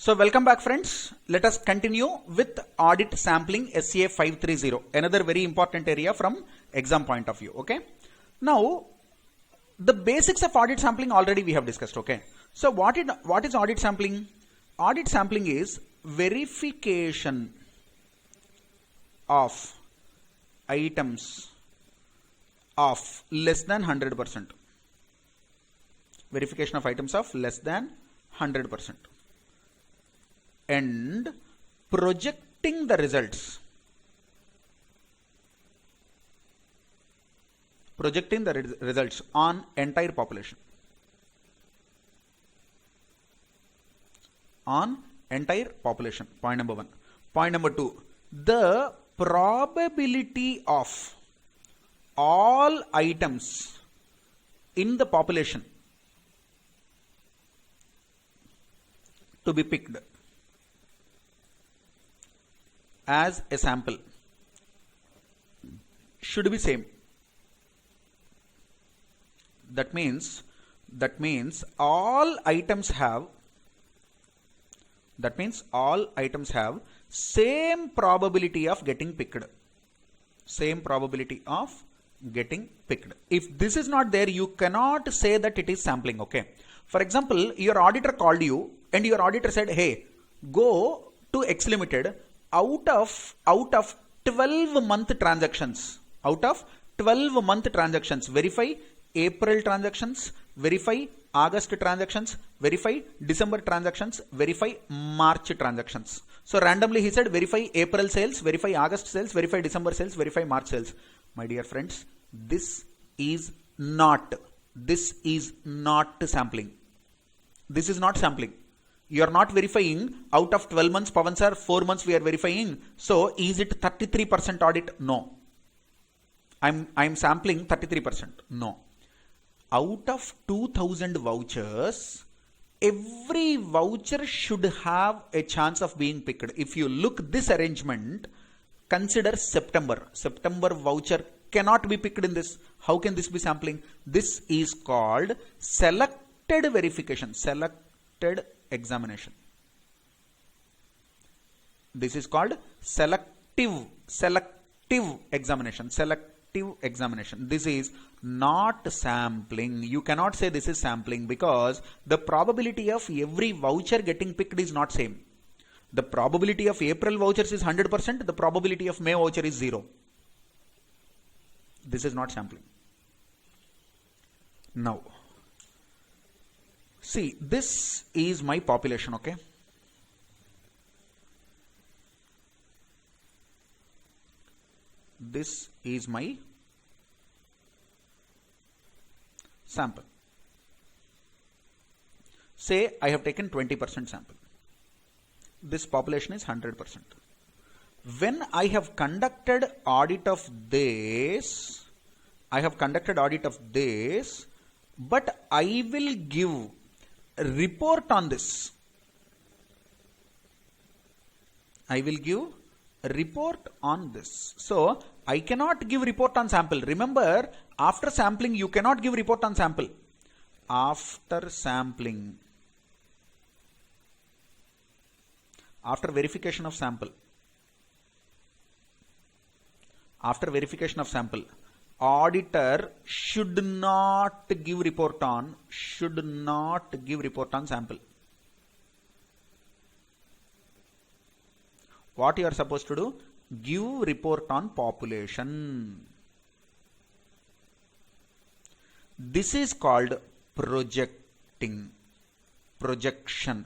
So welcome back friends. Let us continue with audit sampling SCA 530. Another very important area from exam point of view. Okay. Now the basics of audit sampling already we have discussed. Okay. So what is audit sampling? Audit sampling is verification of items of less than 100%. Verification of items of less than 100%. And projecting the results. Projecting the results on entire population. On entire population. Point number 1. Point number 2. The probability of all items in the population to be picked as a sample should be same. That means all items have same probability of getting picked. Same probability of getting picked. If this is not there, you cannot say that it is sampling. Okay. For example, your auditor called you and your auditor said, hey, go to X Limited, out of 12-month transactions, verify April transactions, verify August transactions, verify December transactions, verify March transactions. So randomly he said verify April sales, verify August sales, verify December sales, verify March sales. My dear friends, this is not sampling. This is not sampling. You are not verifying out of 12 months, Pawan sir, 4 months we are verifying. So is it 33% audit? No. I'm sampling 33%. No. Out of 2000 vouchers, every voucher should have a chance of being picked. If you look this arrangement, consider September. September voucher cannot be picked in this. How can this be sampling? This is called selected verification, selected examination. This is called selective examination. This is not sampling. You cannot say this is sampling because the probability of every voucher getting picked is not same. The probability of April vouchers is 100%. The probability of May voucher is 0. This is not sampling. Now, see, this is my population, okay? This is my sample. Say I have taken 20% sample. This population is 100%. When I have conducted audit of this, but I will give a report on this. So I cannot give report on sample. Remember, after sampling, you cannot give report on sample. After sampling, after verification of sample, auditor should not give report on sample. What you are supposed to do? Give report on population. This is called projection.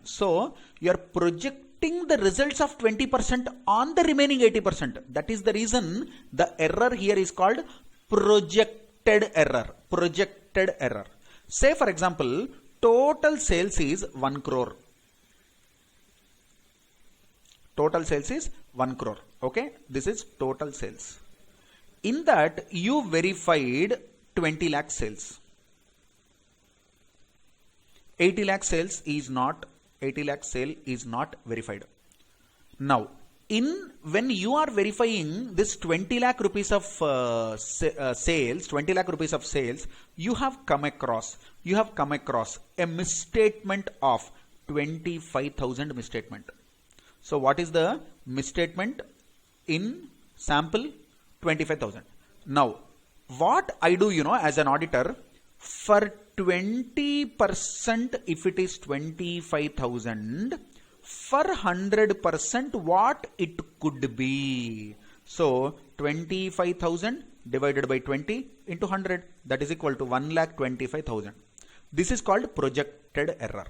So you are projecting the results of 20% on the remaining 80%. That is the reason the error here is called projected error. Say for example, total sales is 1 crore. Total sales is 1 crore. Okay, this is total sales. In that you verified 20 lakh sales. 80 lakh sales is not verified. Now, when you are verifying this 20 lakh rupees of sales, you have come across a misstatement of 25,000 misstatement. So what is the misstatement in sample? 25,000. Now, what I do, as an auditor, for 20%, if it is 25,000, for 100%, what it could be? So, 25,000 divided by 20 into 100, that is equal to 1,25,000. This is called projected error.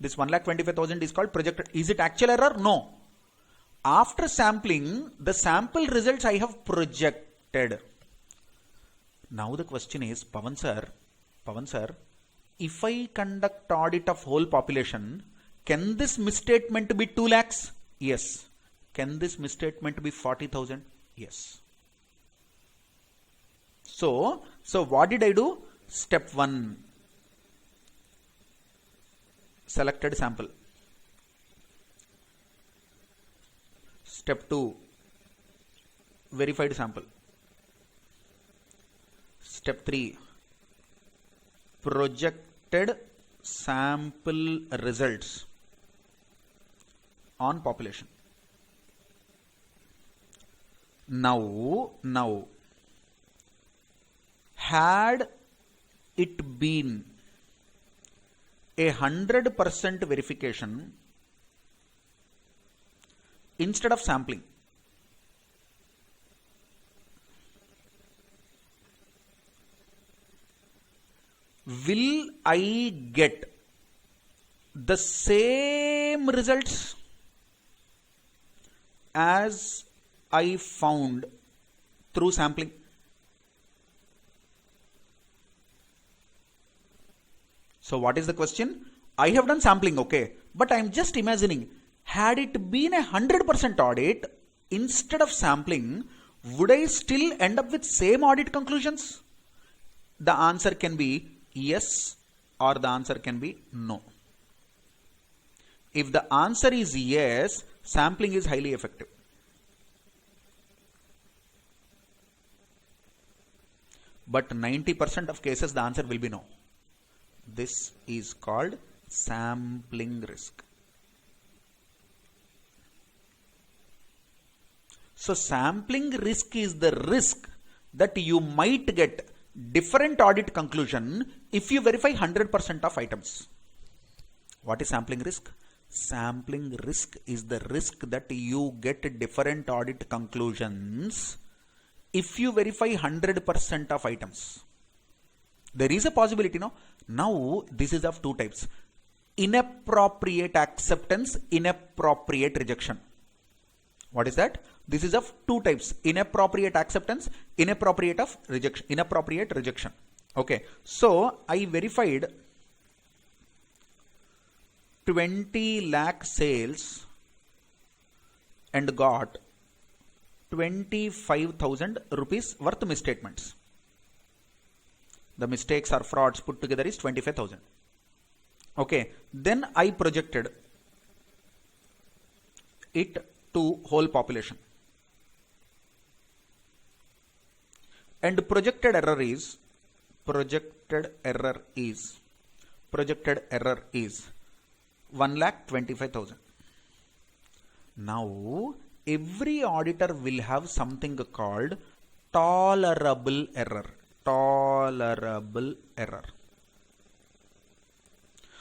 This 1,25,000 is called projected. Is it actual error? No. After sampling, the sample results I have projected. Now the question is, Pavan sir, if I conduct audit of whole population, can this misstatement be 2 lakhs? Yes. Can this misstatement be 40,000? Yes. So what did I do? Step 1, selected sample. Step 2, verified sample. Step 3, projected sample results on population. Now, had it been a 100% verification instead of sampling, will I get the same results as I found through sampling? So what is the question? I have done sampling, okay, but I am just imagining, had it been a 100% audit instead of sampling, would I still end up with same audit conclusions? The answer can be yes, or the answer can be no. If the answer is yes, sampling is highly effective. But 90% of cases the answer will be no. This is called sampling risk. So sampling risk is the risk that you might get different audit conclusion if you verify 100% of items. What is sampling risk? Sampling risk is the risk that you get different audit conclusions if you verify 100% of items. There is a possibility, no? Now, this is of two types. Inappropriate acceptance, inappropriate rejection. What is that? This is of two types. Inappropriate acceptance, inappropriate rejection. Okay. So, I verified 20 lakh sales and got 25,000 rupees worth misstatements. The mistakes or frauds put together is 25,000. Okay. Then I projected it to whole population. And projected error is 1,25,000. Now, every auditor will have something called tolerable error.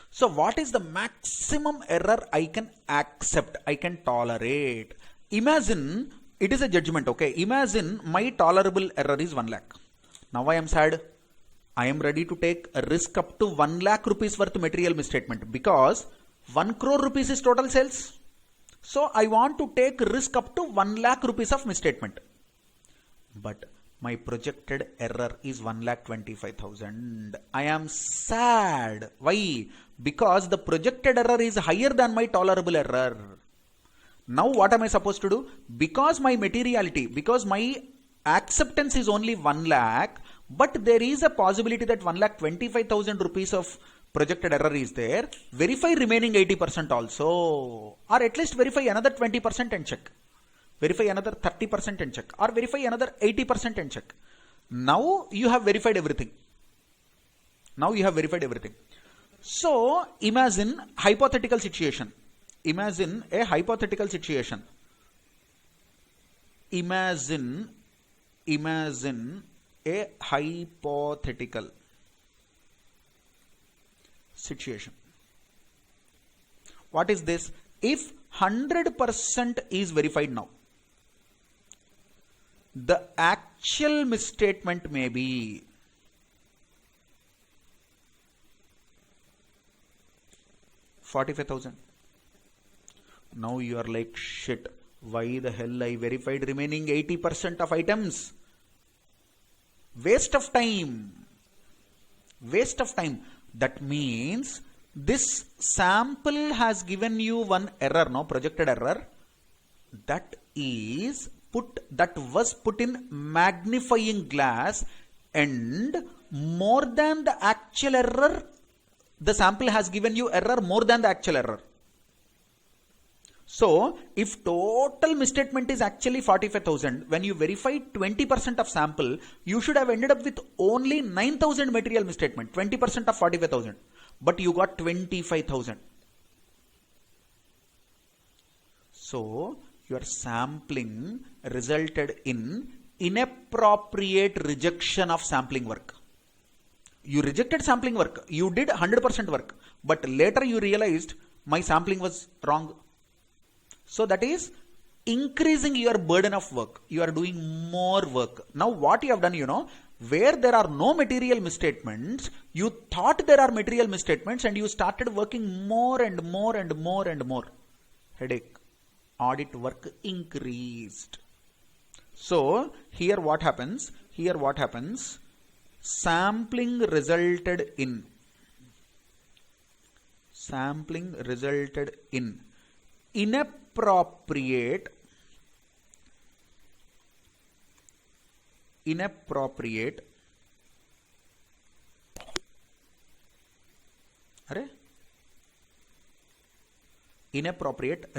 So what is the maximum error I can accept, I can tolerate? Imagine it is a judgment, okay? Imagine my tolerable error is 1 lakh. Now I am sad. I am ready to take a risk up to 1 lakh rupees worth material misstatement because 1 crore rupees is total sales. So I want to take risk up to 1 lakh rupees of misstatement. But my projected error is 1,25,000. I am sad. Why? Because the projected error is higher than my tolerable error. Now what am I supposed to do? Because my materiality, because my acceptance is only 1 lakh, but there is a possibility that 1,25,000 rupees of projected error is there. Verify remaining 80% also, or at least verify another 20% and check. Verify another 30% and check, or verify another 80% and check. Now you have verified everything. So imagine hypothetical situation. Imagine a hypothetical situation. Imagine a hypothetical situation. What is this? If 100% is verified now, the actual misstatement may be 45,000. Now you are like, shit, why the hell I verified remaining 80% of items? Waste of time. Waste of time. That means this sample has given you one error, no, projected error. That was put in magnifying glass, and more than the actual error, the sample has given you error more than the actual error. So if total misstatement is actually 45,000, when you verify 20% of sample, you should have ended up with only 9,000 material misstatement, 20% of 45,000, but you got 25,000. So your sampling resulted in inappropriate rejection of sampling work. You rejected sampling work, you did 100% work, but later you realized my sampling was wrong. So that is increasing your burden of work. You are doing more work. Now what you have done, where there are no material misstatements, you thought there are material misstatements and you started working more and more and more and more. Headache. Audit work increased. So here what happens? Sampling resulted in inappropriate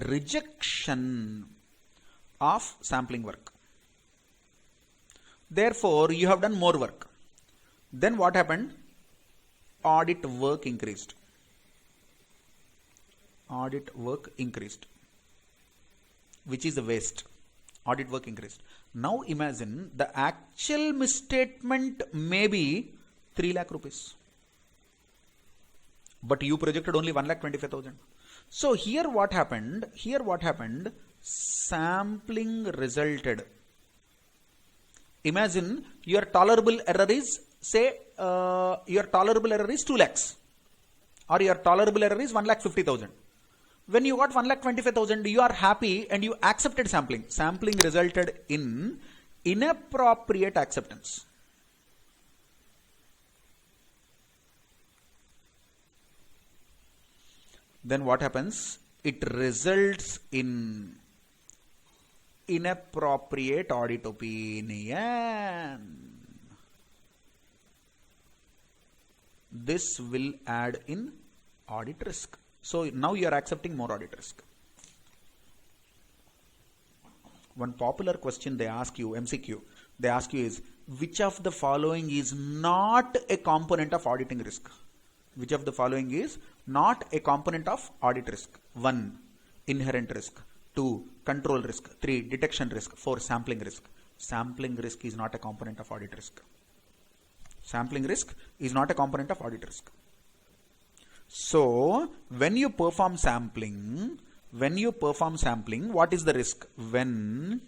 rejection of sampling work. Therefore, you have done more work. Then what happened? Audit work increased. Which is a waste. Audit work increased. Now imagine the actual misstatement may be 3 lakh rupees. But you projected only 1,25,000. So here what happened? Sampling resulted. Imagine your tolerable error is, say, your tolerable error is 2 lakhs. Or your tolerable error is 1,50,000. When you got 1,25,000, you are happy and you accepted sampling. Sampling resulted in inappropriate acceptance. Then what happens? It results in inappropriate audit opinion. This will add in audit risk. So now you are accepting more audit risk. One popular question they ask you, MCQ, they ask you is, which of the following is not a component of auditing risk? Which of the following is not a component of audit risk? 1. Inherent risk. 2. Control risk. 3. Detection risk. 4. Sampling risk. Sampling risk is not a component of audit risk. Sampling risk is not a component of audit risk. So when you perform sampling, what is the risk? When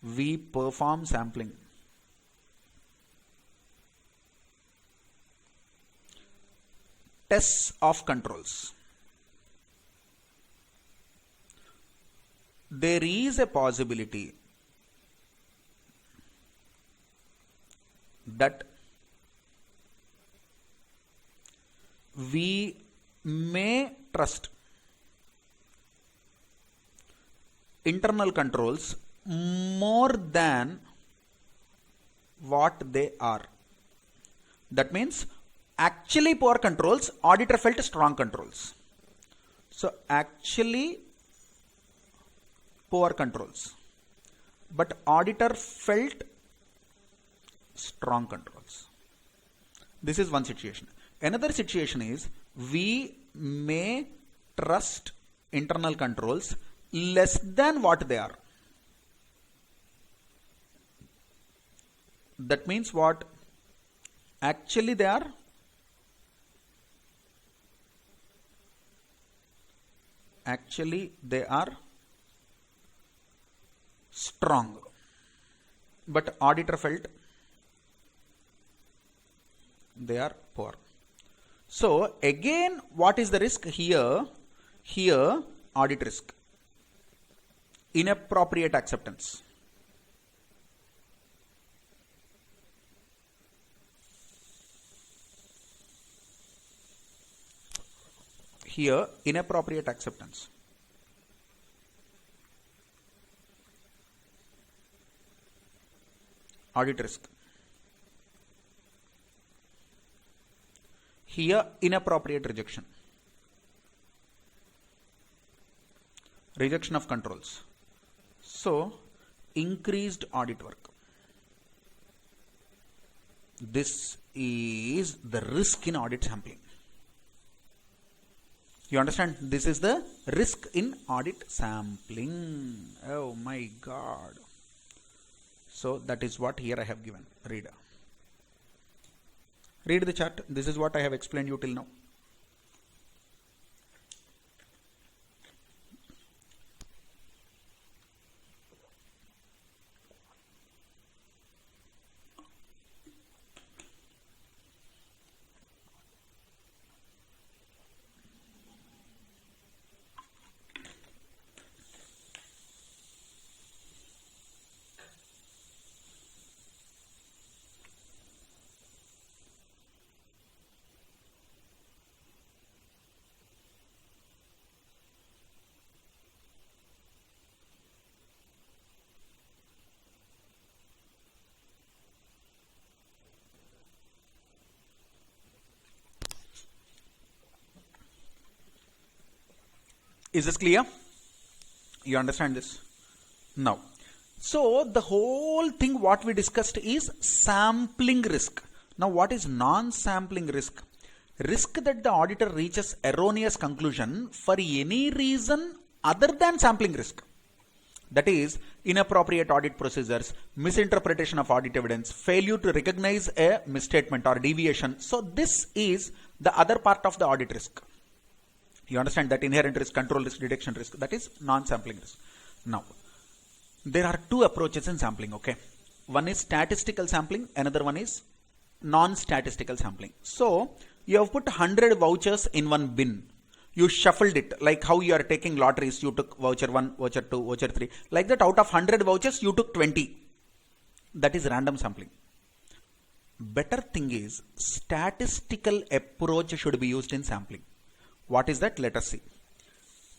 we perform sampling, tests of controls, there is a possibility that we may trust internal controls more than what they are. That means actually poor controls, auditor felt strong controls. So actually poor controls, but auditor felt strong controls. This is one situation. Another situation is we may trust internal controls less than what they are. That means what? Actually they are strong, but auditor felt they are poor. So again, what is the risk here? Here, audit risk, inappropriate acceptance. Here, inappropriate acceptance. Audit risk. Here, inappropriate rejection. Rejection of controls. So, increased audit work. This is the risk in audit sampling. You understand? This is the risk in audit sampling. Oh my God. So that is what here I have given. Read the chart. This is what I have explained you till now. Is this clear? You understand this? Now, so the whole thing what we discussed is sampling risk. Now, what is non-sampling risk? Risk that the auditor reaches erroneous conclusion for any reason other than sampling risk. That is inappropriate audit procedures, misinterpretation of audit evidence, failure to recognize a misstatement or deviation. So this is the other part of the audit risk. You understand that inherent risk, control risk, detection risk, that is non-sampling risk. Now, there are two approaches in sampling, okay? One is statistical sampling, another one is non-statistical sampling. So, you have put 100 vouchers in one bin. You shuffled it, like how you are taking lotteries. You took voucher 1, voucher 2, voucher 3. Like that, out of 100 vouchers, you took 20. That is random sampling. Better thing is, statistical approach should be used in sampling. What is that? Let us see.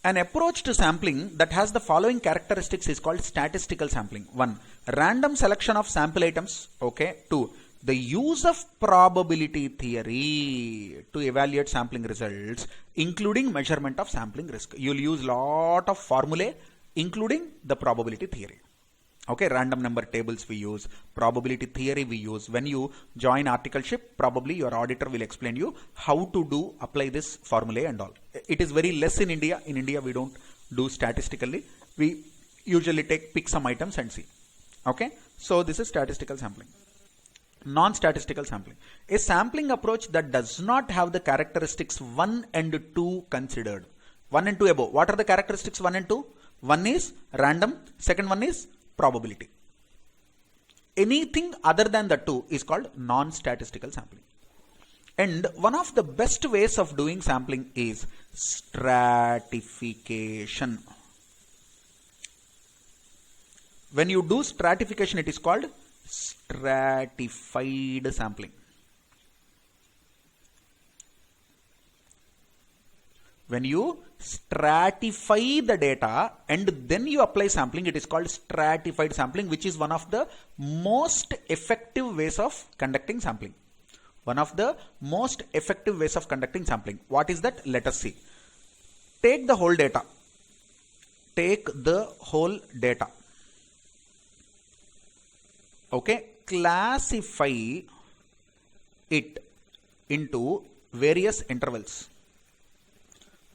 An approach to sampling that has the following characteristics is called statistical sampling. 1. Random selection of sample items. Okay. 2. The use of probability theory to evaluate sampling results, including measurement of sampling risk. You will use lot of formulae, including the probability theory. Okay, random number tables we use, probability theory we use. When you join articleship, probably your auditor will explain you how to apply this formula and all. It is very less in India. In India, we don't do statistically. We usually pick some items and see. Okay, so this is statistical sampling. Non-statistical sampling. A sampling approach that does not have the characteristics 1 and 2 considered. 1 and 2 above. What are the characteristics 1 and 2? One is random, second one is probability. Anything other than the two is called non-statistical sampling. And one of the best ways of doing sampling is stratification. When you do stratification, it is called stratified sampling. When you stratify the data and then you apply sampling, it is called stratified sampling, which is one of the most effective ways of conducting sampling. One of the most effective ways of conducting sampling. What is that? Let us see. Take the whole data. Take the whole data. Okay. Classify it into various intervals.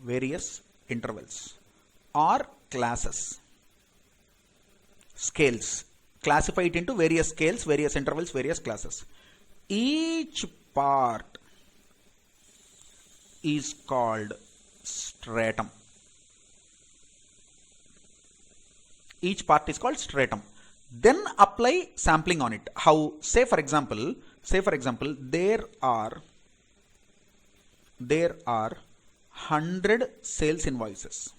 various intervals or classes, scales. Classify it into various scales, various intervals, various classes. Each part is called stratum. Each part is called stratum. Then apply sampling on it. How? Say for example, there are 100 sales invoices.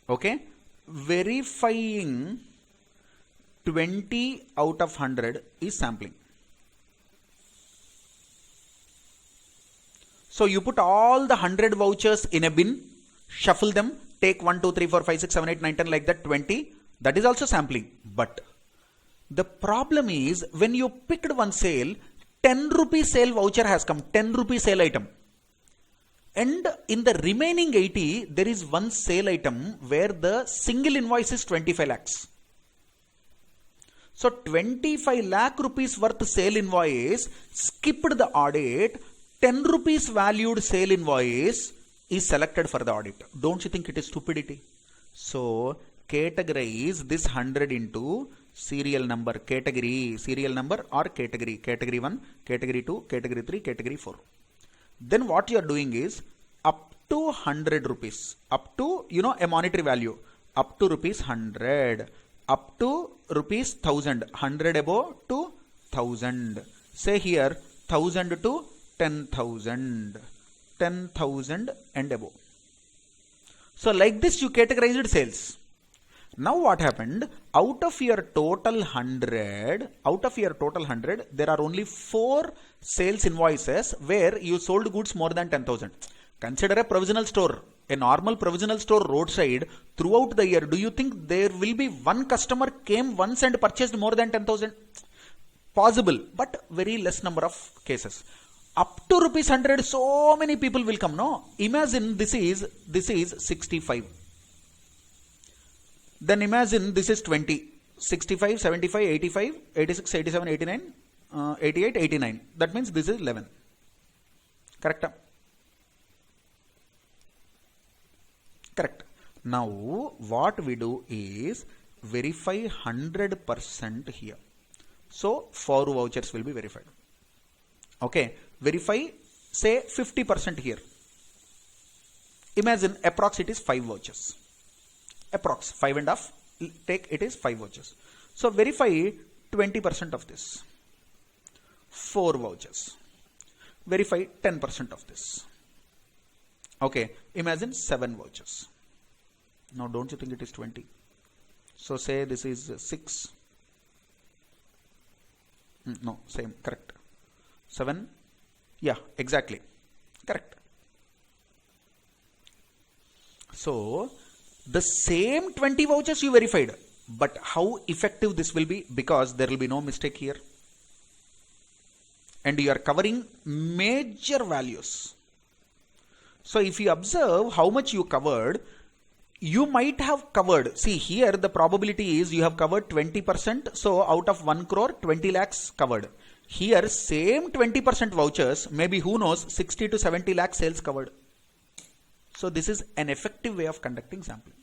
Okay, verifying 20 out of 100 is sampling. So you put all the 100 vouchers in a bin, shuffle them, take 1, 2, 3, 4, 5, 6, 7, 8, 9, 10 like that, 20. That is also sampling. But the problem is when you picked one sale, 10 rupee sale voucher has come, 10 rupee sale item. And in the remaining 80, there is one sale item where the single invoice is 25 lakhs. So 25 lakh rupees worth sale invoice skipped the audit. 10 rupees valued sale invoice is selected for the audit. Don't you think it is stupidity? So categorize this 100 into serial number, serial number or category. Category 1, category 2, category 3, category 4. Then what you are doing is up to 100 rupees, up to, a monetary value, up to rupees 100, up to rupees 1000, 100 above to 1000. Say here 1000 to 10,000, 10,000 and above. So like this you categorized sales. Now what happened? Out of your total 100, there are only 4 sales invoices where you sold goods more than 10,000. Consider a provisional store, a normal provisional store roadside throughout the year. Do you think there will be one customer came once and purchased more than 10,000? Possible, but very less number of cases. Up to rupees 100, so many people will come. No, imagine this is 65. Then imagine this is 20, 65, 75, 85, 86, 87, 89, 88, 89. That means this is 11. Correct? Correct. Now what we do is verify 100% here. So 4 vouchers will be verified. Okay, verify say 50% here. Imagine approx it is 5 vouchers. Approx 5.5, take it is 5 vouchers. So verify 20% of this. 4 vouchers. Verify 10% of this. Okay, imagine 7 vouchers. Now don't you think it is 20? So say this is 6. No, same, correct. 7, yeah, exactly, correct. So the same 20 vouchers you verified, but how effective this will be, because there will be no mistake here. And you are covering major values. So if you observe how much you covered, you might have covered, see here the probability is you have covered 20%. So out of 1 crore, 20 lakhs covered. Here same 20% vouchers, maybe who knows, 60 to 70 lakh sales covered. So this is an effective way of conducting sampling.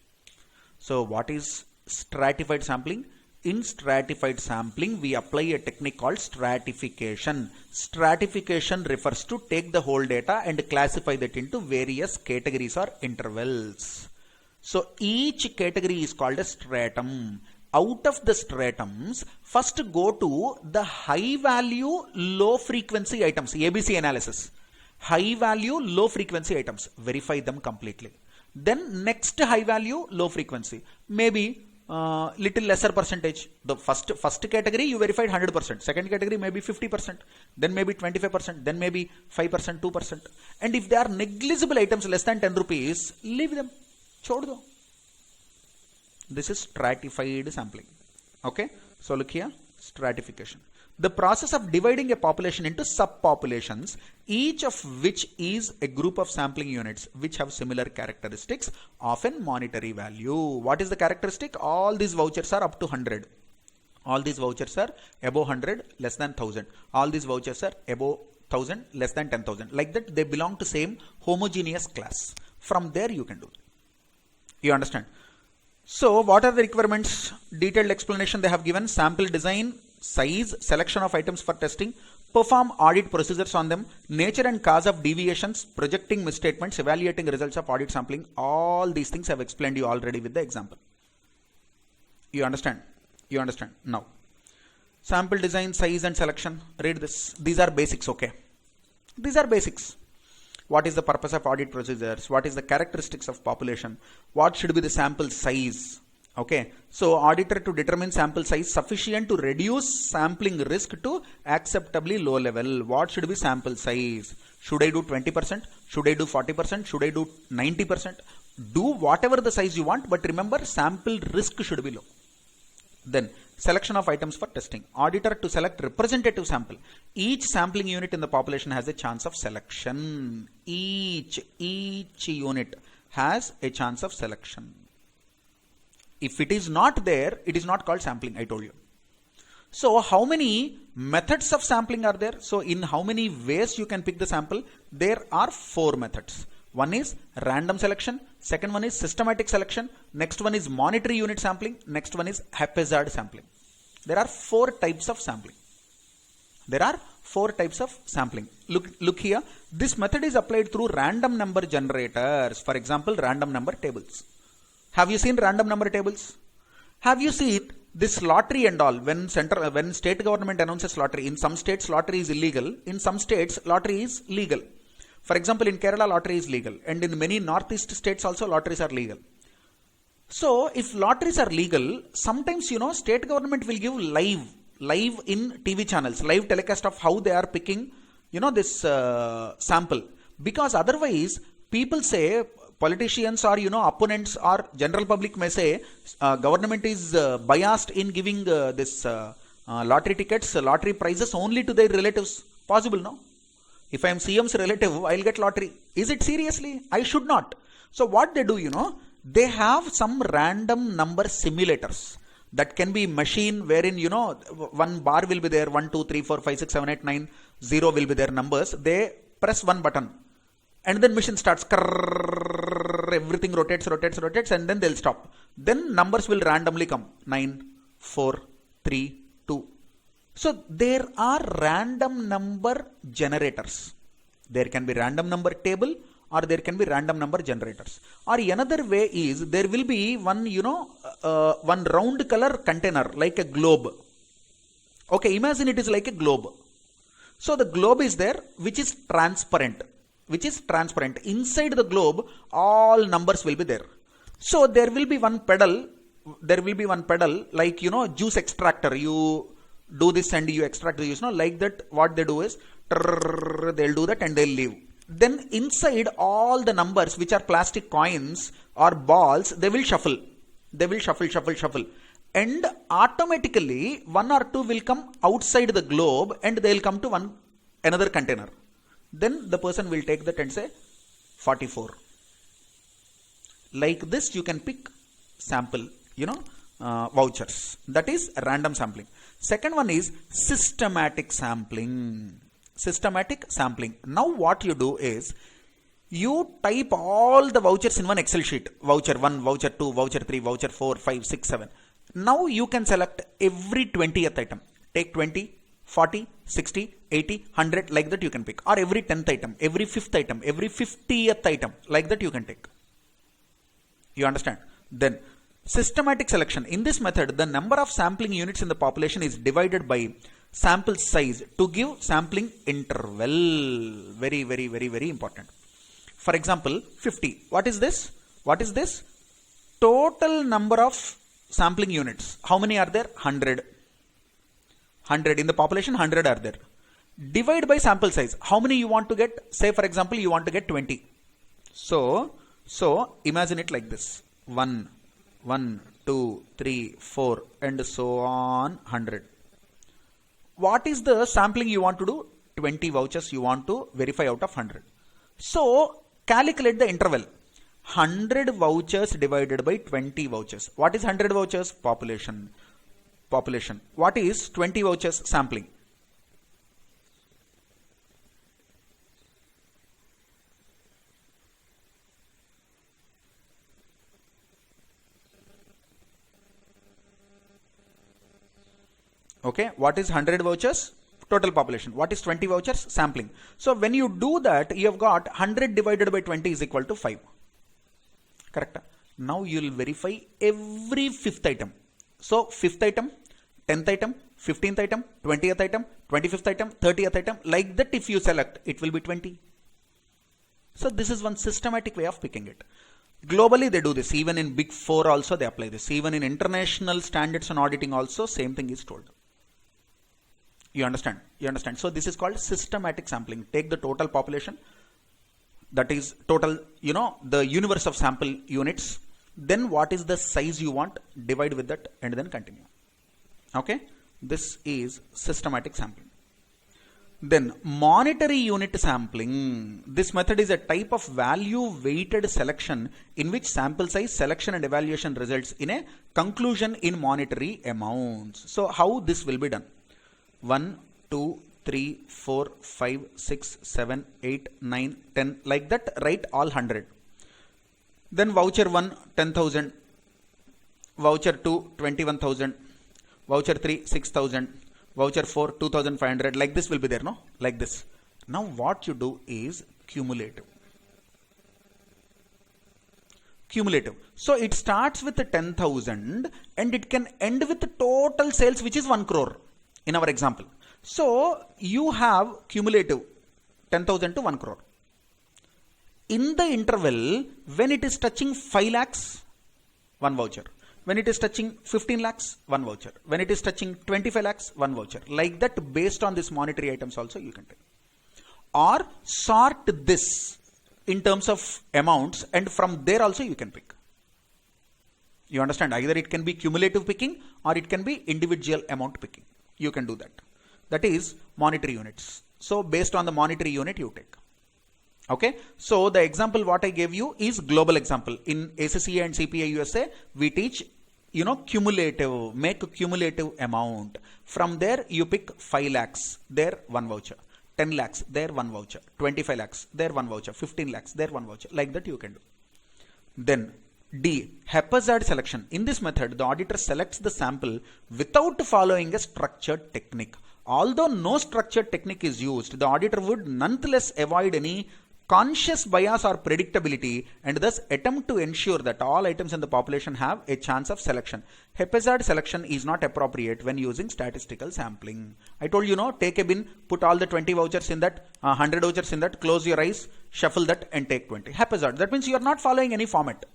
So what is stratified sampling? In stratified sampling, we apply a technique called stratification. Stratification refers to take the whole data and classify that into various categories or intervals. So each category is called a stratum. Out of the stratums, first go to the high value, low frequency items, ABC analysis. High value, low frequency items, verify them completely. Then next high value, low frequency, maybe little lesser percentage. The first category you verified 100%, second category maybe 50%, then maybe 25%, then maybe 5%, 2%. And if they are negligible items less than 10 rupees, leave them, chhod do. This is stratified sampling. Okay, so look here, stratification. The process of dividing a population into subpopulations, each of which is a group of sampling units which have similar characteristics, often monetary value. What is the characteristic? All these vouchers are up to 100. All these vouchers are above 100, less than 1000. All these vouchers are above 10,000, less than 10,000. Like that, they belong to same homogeneous class. From there you can do it. You understand? So what are the requirements? Detailed explanation they have given. Sample design, size, selection of items for testing, perform audit procedures on them, nature and cause of deviations, projecting misstatements, evaluating results of audit sampling. All these things I have explained you already with the example. You understand? You understand? Now, sample design, size and selection. Read this. These are basics, okay? These are basics. What is the purpose of audit procedures? What is the characteristics of population? What should be the sample size? Okay, so auditor to determine sample size sufficient to reduce sampling risk to acceptably low level. What should be sample size? Should I do 20%? Should I do 40%? Should I do 90%? Do whatever the size you want, but remember sample risk should be low. Then selection of items for testing. Auditor to select representative sample. Each sampling unit in the population has a chance of selection. Each unit has a chance of selection. If it is not there, it is not called sampling, I told you. So how many methods of sampling are there? So in how many ways you can pick the sample? There are 4 methods. One is random selection, second one is systematic selection, next one is monetary unit sampling, next one is haphazard sampling. There are 4 types of sampling. There are 4 types of sampling. Look here. This method is applied through random number generators. For example, random number tables. Have you seen random number tables? Have you seen this lottery and all? When state government announces lottery, in some states lottery is illegal, in some states lottery is legal. For example, in Kerala lottery is legal, and in many northeast states also lotteries are legal. So if lotteries are legal, sometimes state government will give live in TV channels, live telecast of how they are picking this sample, because otherwise people say, politicians or opponents or general public may say government is biased in giving this lottery tickets, lottery prizes only to their relatives. Possible, no? If I am CM's relative, I'll get lottery. Is it seriously? I should not. So what they do, they have some random number simulators. That can be machine wherein, one bar will be there, 1, 2, 3, 4, 5, 6, 7, 8, 9, 0 will be there numbers. They press one button and then machine starts, everything rotates, and then they'll stop. Then numbers will randomly come, 9, 4, 3, 2. So there are random number generators. There can be random number table or there can be random number generators. Or another way is there will be one, one round color container like a globe. Okay, imagine it is like a globe. So the globe is there which is transparent. Inside the globe, all numbers will be there. So there will be one pedal like, juice extractor. You do this and you extract the juice, like that. What they do is, they'll do that and they'll leave. Then inside all the numbers which are plastic coins or balls, they will shuffle. And automatically, 1 or 2 will come outside the globe and they'll come to another container. Then the person will take that and say 44. Like this you can pick sample, vouchers. That is random sampling. Second one is systematic sampling. Now what you do is, you type all the vouchers in one Excel sheet. Voucher 1, voucher 2, voucher 3, voucher 4, 5, 6, 7. Now you can select every 20th item. Take 20, 40, 60, 80, 100, like that you can pick. Or every 10th item, every 5th item, every 50th item, like that you can take. You understand? Then systematic selection. In this method, the number of sampling units in the population is divided by sample size to give sampling interval. Very, very, very, very important. For example, 50. What is this? Total number of sampling units. How many are there? 100. In the population, 100 are there. Divide by sample size. How many you want to get? Say for example, you want to get 20. So imagine it like this. 1, 2, 3, 4 and so on 100. What is the sampling you want to do? 20 vouchers you want to verify out of 100. So calculate the interval. 100 vouchers divided by 20 vouchers. What is 100 vouchers? Population. What is 20 vouchers? Sampling. Okay, what is 100 vouchers? Total population. What is 20 vouchers? Sampling. So when you do that, you have got 100 divided by 20 is equal to 5. Correct? Now you will verify every fifth item. So fifth item, 10th item, 15th item, 20th item, 25th item, 30th item. Like that if you select, it will be 20. So this is one systematic way of picking it. Globally they do this. Even in Big Four also they apply this. Even in international standards and auditing also same thing is told. You understand? You understand? So this is called systematic sampling. Take the total population, that is total, the universe of sample units. Then what is the size you want, divide with that and then continue. Okay? This is systematic sampling. Then monetary unit sampling. This method is a type of value weighted selection in which sample size, selection and evaluation results in a conclusion in monetary amounts. So how this will be done? 1, 2, 3, 4, 5, 6, 7, 8, 9, 10, like that, write all 100. Then voucher 1, 10,000, voucher 2, 21,000, voucher 3, 6,000, voucher 4, 2,500, like this will be there, no? Like this. Now what you do is cumulative. Cumulative. So it starts with 10,000 and it can end with the total sales which is 1 crore. In our example. So you have cumulative 10,000 to 1 crore. In the interval, when it is touching 5 lakhs, 1 voucher. When it is touching 15 lakhs, 1 voucher. When it is touching 25 lakhs, 1 voucher. Like that, based on this monetary items also you can take. Or sort this in terms of amounts and from there also you can pick. You understand? Either it can be cumulative picking or it can be individual amount picking. You can do that. That is monetary units. So based on the monetary unit you take. Okay. So the example what I gave you is global example. In ACCA and CPA USA, we teach, cumulative, make a cumulative amount. From there you pick 5 lakhs, there 1 voucher. 10 lakhs, there 1 voucher. 25 lakhs, there 1 voucher. 15 lakhs, there 1 voucher. Like that you can do. Then D. Haphazard selection. In this method, the auditor selects the sample without following a structured technique. Although no structured technique is used, the auditor would nonetheless avoid any conscious bias or predictability and thus attempt to ensure that all items in the population have a chance of selection. Haphazard selection is not appropriate when using statistical sampling. I told you, take a bin, put all the 20 vouchers in that, 100 vouchers in that, close your eyes, shuffle that and take 20. Haphazard. That means you are not following any format.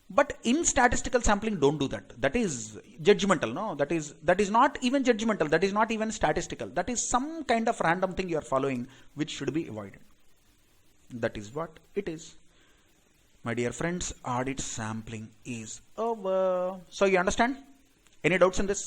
But in statistical sampling, don't do that. That is judgmental, no? That is not even judgmental. That is not even statistical. That is some kind of random thing you are following, which should be avoided. That is what it is. My dear friends, audit sampling is over. So you understand? Any doubts in this?